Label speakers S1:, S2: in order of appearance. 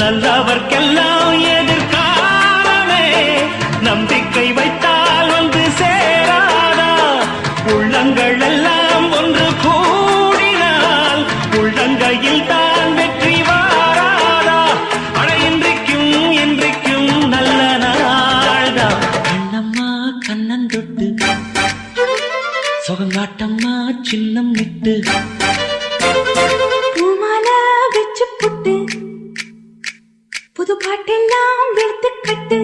S1: நல்லவர்க்கெல்லாம் எதிர்காலமே நம்பிக்கை வைத்தால் வந்து சேராதா உள்ளங்கள் எல்லாம் ஒன்று கூடினால் உள்ளங்கையில் தான் வெற்றி வாராதா அட இன்றைக்கும் நல்ல நாள்தான் கண்ணம்மா கண்ணன் தொட்டு சுகங்காட்டம்மா சின்னம் விட்டு
S2: பூமாலை வச்சு புட்டு புது பாட்டெல்லாம் வெளுத்து கட்டு